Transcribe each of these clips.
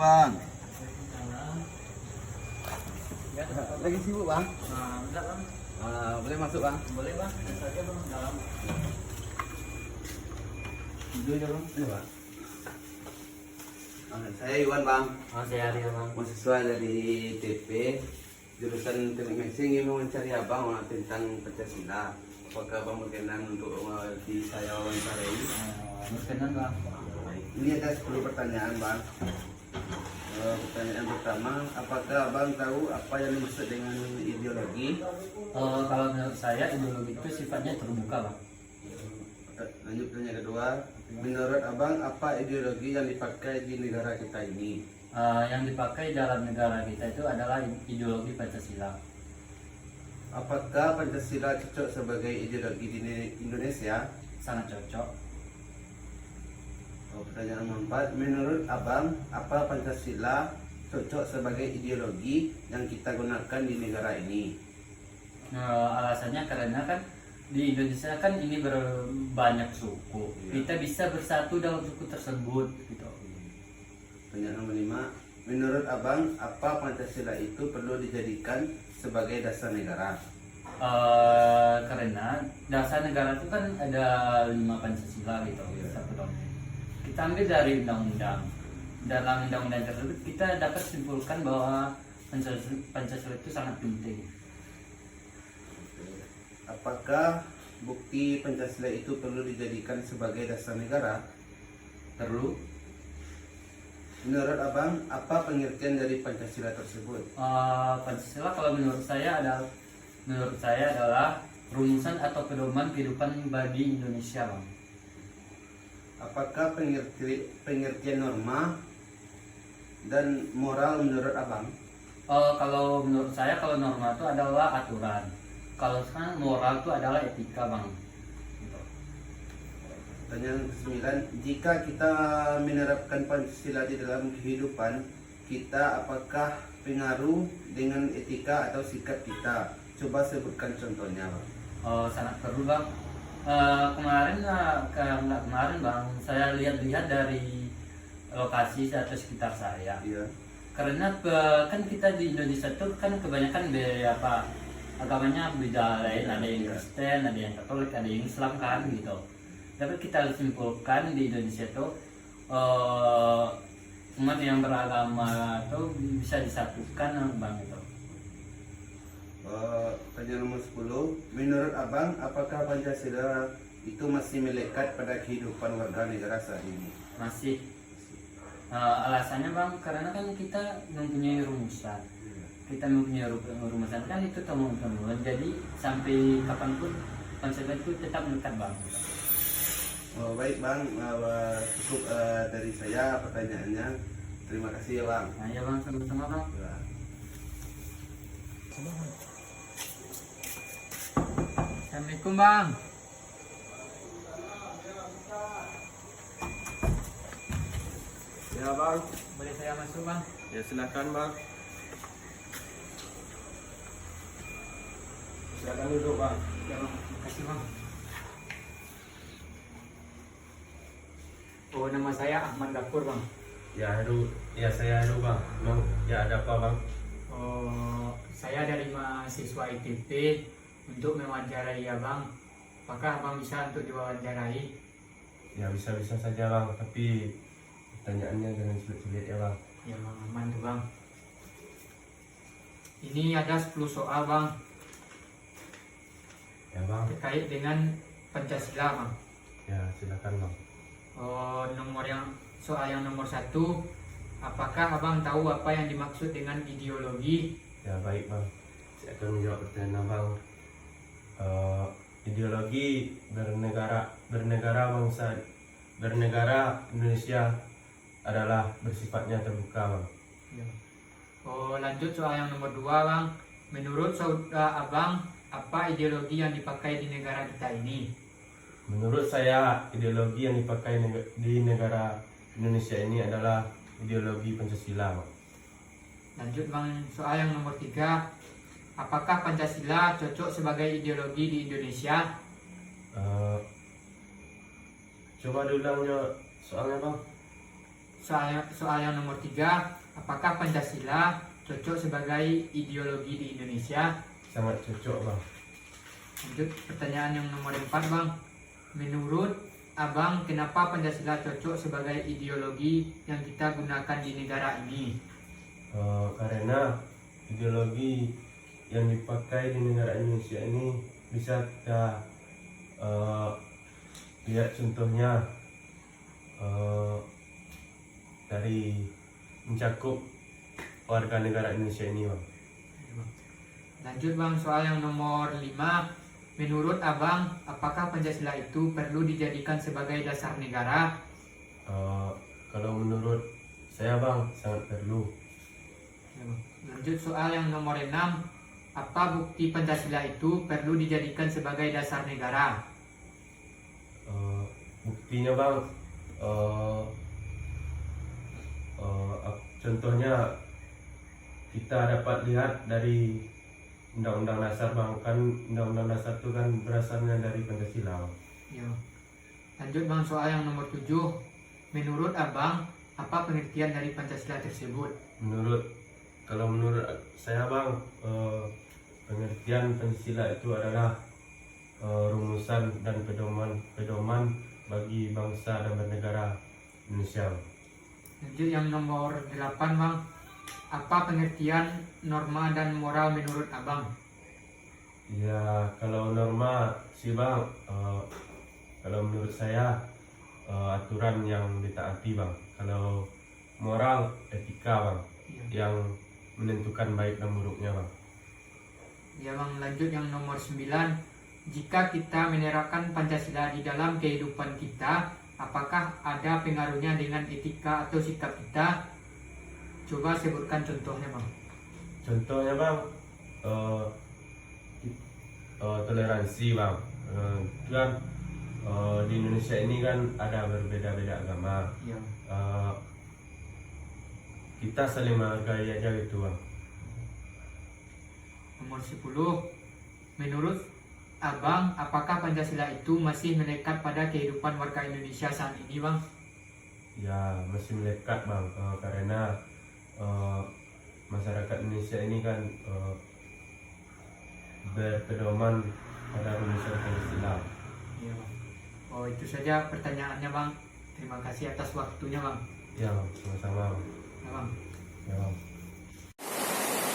Bang. Ya, Lagi sibuk Bang? enggak bang, Boleh masuk Bang? boleh bang, saja bang dalam. Duduk aja Bang. Iya Bang. Saya Iwan Bang, Oh saya Arya bang. mahasiswa dari TP jurusan Teknik Mesin. Ingin mencari Abang tentang Pancasila. Apakah Abang berkenan untuk di saya wawancarai? Berkenan bang. Ini ada 10 pertanyaan Bang. Pertanyaan pertama, apakah Abang tahu apa yang dimaksud dengan ideologi? Kalau menurut saya ideologi itu sifatnya terbuka bang. Lanjut pertanyaan kedua, menurut Abang apa ideologi yang dipakai di negara kita ini? Yang dipakai dalam negara kita itu adalah ideologi Pancasila. Apakah Pancasila cocok sebagai ideologi di Indonesia? Sangat cocok. Pertanyaan keempat, menurut Abang apa Pancasila cocok sebagai ideologi yang kita gunakan di negara ini? Alasannya karena kan di Indonesia kan ini berbanyak suku. Iya. Kita bisa bersatu dalam suku tersebut gitu. Pertanyaan nomor 5, menurut Abang apa Pancasila itu perlu dijadikan sebagai dasar negara? Karena dasar negara itu kan ada 5 Pancasila gitu. Iya. Satu dong. Kita ambil dari undang-undang. Dalam undang-undang tersebut kita dapat simpulkan bahwa Pancasila itu sangat penting. Apakah bukti Pancasila itu perlu dijadikan sebagai dasar negara? Perlu. Menurut Abang, apa pengertian dari Pancasila tersebut? Pancasila kalau menurut saya adalah rumusan atau pedoman kehidupan bagi Indonesia, bang. Apakah pengertian norma dan moral menurut Abang? Kalau menurut saya, kalau norma itu adalah aturan. Kalau sekarang moral itu adalah etika, bang. Gitu. Pertanyaan ke-9, jika kita menerapkan Pancasila di dalam kehidupan kita, apakah pengaruh dengan etika atau sikap kita? Coba sebutkan contohnya, Bang. Sangat perlu, bang. Kemarin bang, saya lihat-lihat dari lokasi atau sekitar saya. Iya. Karena kan kita di Indonesia tuh kan kebanyakan agamanya beda lain, ada yang Kristen, ada yang Katolik, ada yang Islam kan gitu. Dapat kita simpulkan di Indonesia tuh umat yang beragama tuh bisa disatukan, bang gitu. Pertanyaan nomor 10, menurut Abang apakah Pancasila itu masih melekat pada kehidupan warga negara saat ini? Masih. Alasannya bang, karena kan kita mempunyai rumusan. Kita mempunyai rumusan kan itu temuan-temuan. Jadi sampai kapanpun Pancasila itu tetap melekat, bang. Baik Bang, cukup dari saya pertanyaannya. Terima kasih ya Bang. Nah ya bang, sama-sama bang. Ya. Assalamualaikum bang. Ya bang, Boleh saya masuk bang? ya silakan bang. Silakan duduk bang. Ya bang, terima kasih bang. Oh, nama saya Ahmad Gafur bang. Ya saya Heru bang. Ya ada apa bang? Saya dari mahasiswa ITP untuk mewawancarai abang. Apakah abang bisa untuk diwawancarai? Ya bisa-bisa saja bang, tapi pertanyaannya jangan sulit-sulit ya bang. Ya bang, aman tuh bang. Ini ada 10 soal bang Ya bang, terkait dengan Pancasila bang. ya silakan bang. Soal yang nomor 1, apakah abang tahu apa yang dimaksud dengan ideologi? Ya baik bang, saya akan menjawab pertanyaan abang. Ideologi bernegara Indonesia adalah bersifatnya terbuka bang. Ya. Lanjut soal yang nomor 2 bang. Menurut saudara abang, apa ideologi yang dipakai di negara kita ini? Menurut saya ideologi yang dipakai di negara Indonesia ini adalah ideologi Pancasila bang. Lanjut bang, soal yang nomor 3, apakah Pancasila cocok sebagai ideologi di Indonesia? Coba diulangnya soalnya bang. Soal yang nomor 3, apakah Pancasila cocok sebagai ideologi di Indonesia? Sangat cocok bang. Lanjut pertanyaan yang nomor 4 bang. Menurut abang, kenapa Pancasila cocok sebagai ideologi yang kita gunakan di negara ini? Karena ideologi yang dipakai di negara Indonesia ini bisa kita lihat contohnya dari mencakup warga negara Indonesia ini bang. Lanjut bang, soal yang nomor 5. Menurut abang, apakah Pancasila itu perlu dijadikan sebagai dasar negara? Kalau menurut saya bang, sangat perlu. Lanjut soal yang nomor 6. Apa bukti Pancasila itu perlu dijadikan sebagai dasar negara? Buktinya bang, contohnya kita dapat lihat dari Undang-Undang Dasar bang, kan Undang-Undang Dasar itu kan berasalnya dari Pancasila. Ya. Lanjut bang, soal yang nomor 7. Menurut abang, apa pengertian dari Pancasila tersebut? Kalau menurut saya bang, pengertian Pancasila itu adalah rumusan dan pedoman bagi bangsa dan bernegara Indonesia. Lanjut yang nomor 8 bang. Apa pengertian norma dan moral menurut abang? Ya, kalau norma sih bang, kalau menurut saya aturan yang ditaati bang. Kalau moral, etika bang, yang menentukan baik dan buruknya bang. Ya bang, lanjut yang nomor 9. Jika kita menerapkan Pancasila di dalam kehidupan kita, apakah ada pengaruhnya dengan etika atau sikap kita? Coba sebutkan contohnya bang. Contohnya bang, toleransi bang. Kan di Indonesia ini kan ada berbeda-beda agama. Ya. Kita saling menghargai aja gitu bang. Nomor 10. Menurut abang, apakah Pancasila itu masih melekat pada kehidupan warga Indonesia saat ini bang? Ya, masih melekat bang, karena masyarakat Indonesia ini kan berpedoman pada rumusan Pancasila. Iya bang. Oh, itu saja pertanyaannya bang. Terima kasih atas waktunya bang. Ya bang, sama-sama bang. Ya, bang. Ya bang.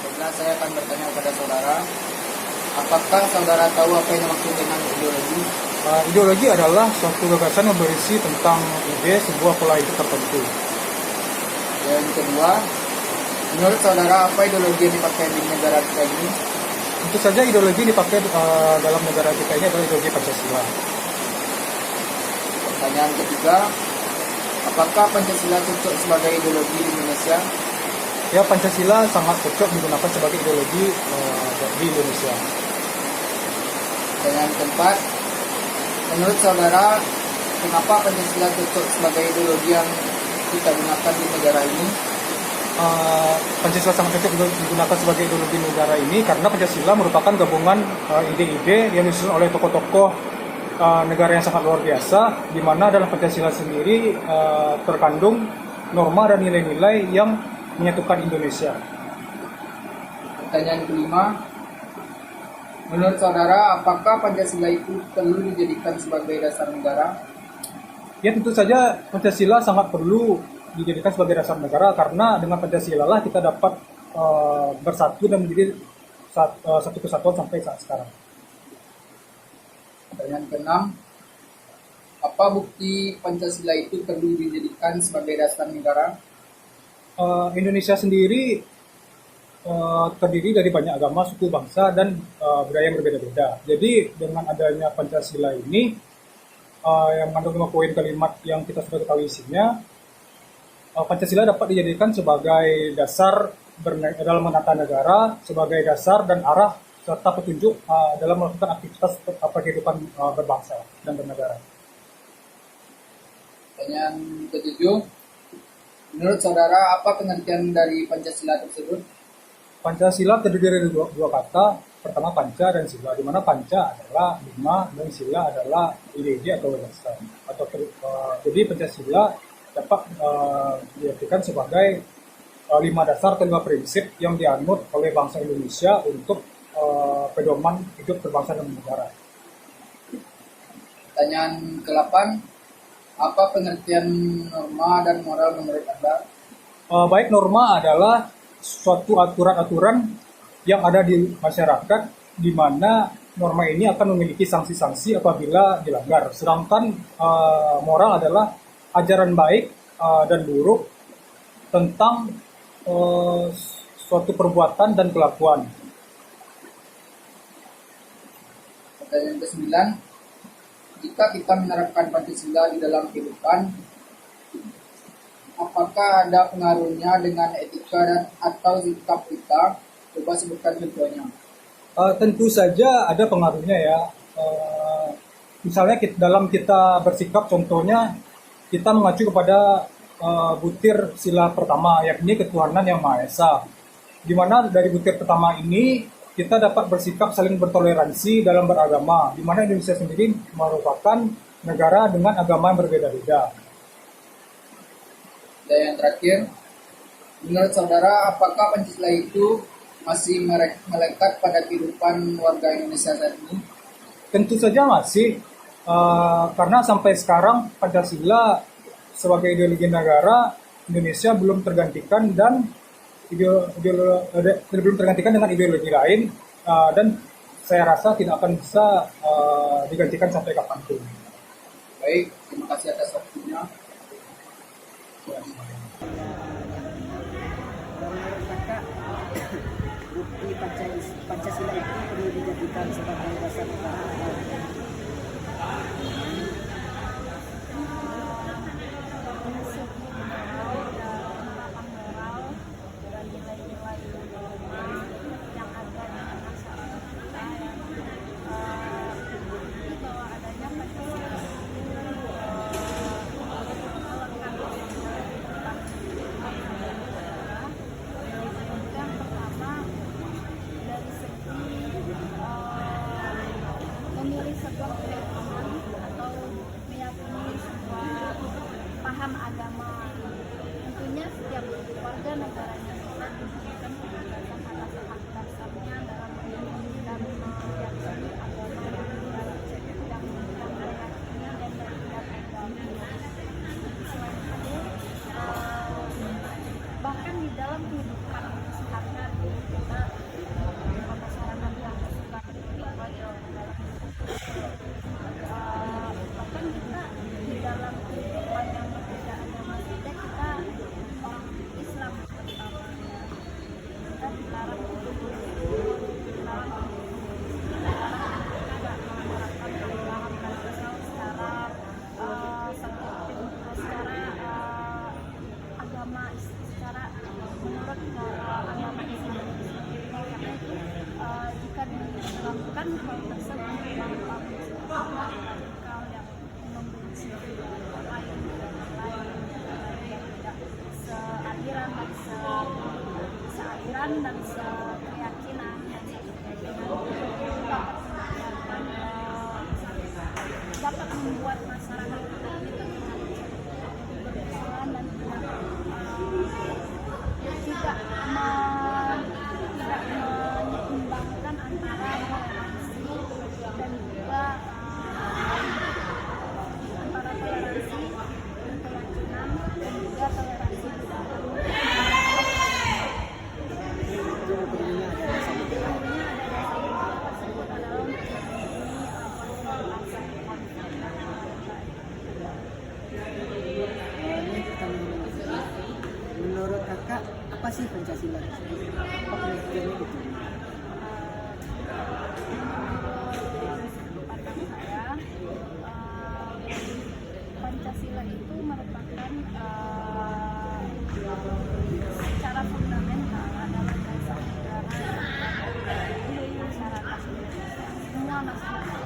Sekarang saya akan bertanya kepada saudara, apakah saudara tahu apa yang dimaksud dengan ideologi? Ideologi adalah suatu gagasan yang berisi tentang ide sebuah pola hidup tertentu. Yang kedua, menurut saudara apa ideologi yang dipakai di negara kita ini? Tentu saja ideologi yang dipakai dalam negara kita ini adalah ideologi Pancasila. Pertanyaan ketiga, apakah Pancasila cocok sebagai ideologi di Indonesia? Ya, Pancasila sangat cocok digunakan sebagai ideologi di Indonesia. Pertanyaan keempat, menurut saudara kenapa Pancasila cocok sebagai ideologi yang kita gunakan di negara ini? Pancasila sangat cocok digunakan sebagai ideologi negara ini karena Pancasila merupakan gabungan ide-ide yang disusun oleh tokoh-tokoh negara yang sangat luar biasa, di mana dalam Pancasila sendiri terkandung norma dan nilai-nilai yang menyatukan Indonesia. Pertanyaan kelima, menurut saudara apakah Pancasila itu perlu dijadikan sebagai dasar negara? Ya, tentu saja Pancasila sangat perlu dijadikan sebagai dasar negara karena dengan Pancasila lah kita dapat bersatu dan menjadi satu kesatuan sampai saat sekarang. Pertanyaan keenam, apa bukti Pancasila itu perlu dijadikan sebagai dasar negara? Indonesia sendiri terdiri dari banyak agama, suku, bangsa, dan budaya yang berbeda-beda. Jadi dengan adanya Pancasila ini yang mengandung 5 poin kalimat yang kita sudah ketahui isinya, Pancasila dapat dijadikan sebagai dasar dalam menata negara, sebagai dasar dan arah serta petunjuk dalam melakukan aktivitas kehidupan berbangsa dan bernegara. Pertanyaan ketujuh, menurut saudara apa pengertian dari Pancasila tersebut? Pancasila terdiri dari dua kata, pertama panca dan sila, di mana panca adalah 5 dan sila adalah ide-ide atau gagasan. Jadi Pancasila dapat diartikan sebagai 5 dasar atau 5 prinsip yang dianut oleh bangsa Indonesia untuk pedoman hidup berbangsa dan bernegara. Pertanyaan ke-8, apa pengertian norma dan moral menurut Anda? Baik, norma adalah suatu aturan-aturan yang ada di masyarakat di mana norma ini akan memiliki sanksi-sanksi apabila dilanggar. Sedangkan moral adalah ajaran baik dan buruk tentang suatu perbuatan dan kelakuan. Pertanyaan ke-9, jika kita menerapkan Pancasila di dalam kehidupan, apakah ada pengaruhnya dengan etika dan atau sikap kita? Coba sebutkan contohnya. Tentu saja ada pengaruhnya ya. Misalnya dalam kita bersikap, contohnya kita mengacu kepada butir sila pertama, yakni ketuhanan yang Maha Esa. Di mana dari butir pertama ini kita dapat bersikap saling bertoleransi dalam beragama, di mana Indonesia sendiri merupakan negara dengan agama yang berbeda-beda. Dan yang terakhir, menurut saudara, apakah Pancasila itu masih melekat pada kehidupan warga Indonesia saat ini? Tentu saja masih, karena sampai sekarang Pancasila sebagai ideologi negara Indonesia belum tergantikan dan belum tergantikan dengan ideologi lain, dan saya rasa tidak akan bisa digantikan sampai kapanpun. Baik, terima kasih atas waktunya. Menurut kakak, bukti Pancasila itu perlu dijadikan sebagai dasar negara atau memilih sebuah keyakinan atau meyakini sebuah paham agama. Tentunya setiap warga negaranya bisa diberikan kebebasan atas hak dasarnya dalam memilih dan meyakini agama yang meyakini dan agama. Selain itu, bahkan di dalam kehidupan sehari-hari kita masyarakat yang suka bahkan kita di dalam kehidupan yang berbeda agama kita orang Islam terutama kita dilarang untuk dilarang tidak menerapkan paham Pancasila secara agama, secara menurut agama Islam karena itu jika dilakukan hal tersebut radikal yang membenci lain yang tidak sealiran dan sekeyakinan dapat membuat masyarakat kita berkesan dan tidak menyeimbangkan antara toleransi dan juga antara toleransi dan keyakinan dan juga toleransi menurut kakak apa sih Pancasila? Apa pengertiannya gitu? Pancasila itu merupakan secara fundamental adalah dasar negara yang masyarakat semua masyarakat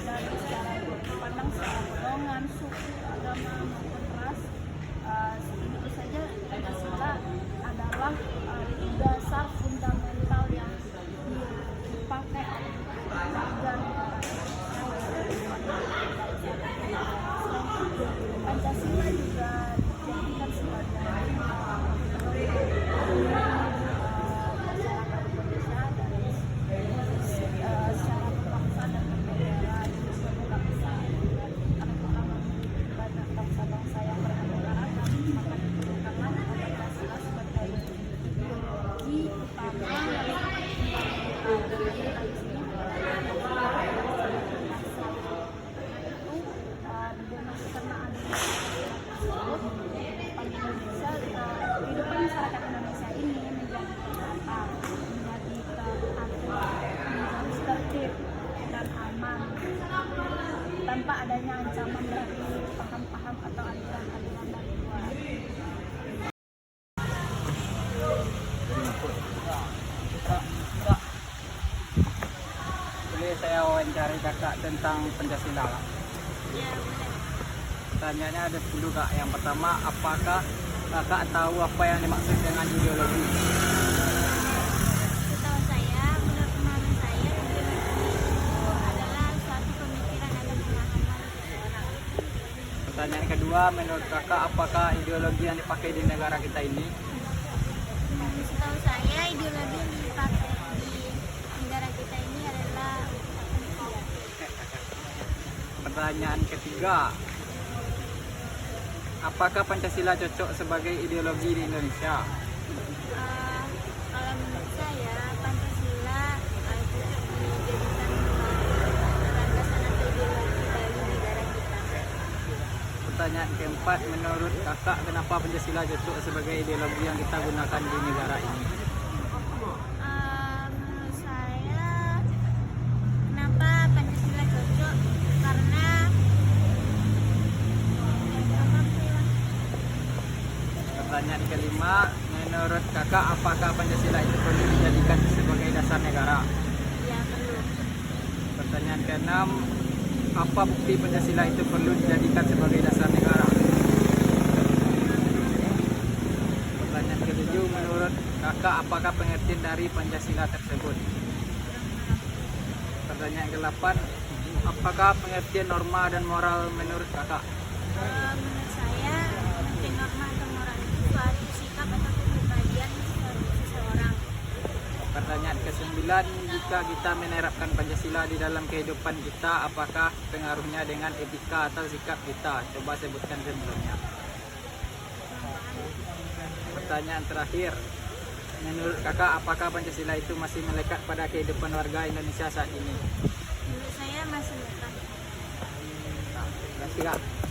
dari secara pandang secara golongan, suku, agama maupun ras. Itu saja Pancasila adalah dasar fundamental yang dipakai oleh warga negara. saya wawancari kakak tentang Pancasila, Kak? Ya, boleh. Pertanyaannya ada 10, Kak. Yang pertama, apakah kakak tahu apa yang dimaksud dengan ideologi? Setahu saya, menurut pemahaman saya, ideologi itu adalah suatu pemikiran atau pemahaman seseorang. Pertanyaan kedua, menurut kakak apakah ideologi yang dipakai di negara kita ini? Setahu saya, ideologi yang dipakai di negara kita ini adalah Pertanyaan ketiga, apakah Pancasila cocok sebagai ideologi di Indonesia? kalau menurut saya, Pancasila cocok dijadikan landasan atau ideologi bagi negara kita. Pertanyaan keempat, menurut kakak kenapa Pancasila cocok sebagai ideologi yang kita gunakan di negara ini? Menurut saya, kenapa Pancasila cocok? Karena Pertanyaan kelima, menurut kakak apakah Pancasila itu perlu dijadikan sebagai dasar negara? ya perlu. Pertanyaan keenam, apa bukti Pancasila itu perlu dijadikan sebagai dasar negara? Pertanyaan ketujuh, menurut kakak apakah pengertian dari Pancasila tersebut? Pertanyaan ke-8, apakah pengertian norma dan moral menurut kakak? Menurut saya, pengertian norma atau moral itu suatu sikap atau kepribadian seseorang. Pertanyaan ke-9, jika kita menerapkan Pancasila di dalam kehidupan kita, apakah pengaruhnya dengan etika atau sikap kita? Coba sebutkan contohnya. Pertanyaan terakhir, menurut kakak apakah Pancasila itu masih melekat pada kehidupan warga Indonesia saat ini? Menurut saya masih lekat. Terima kasih, Kak.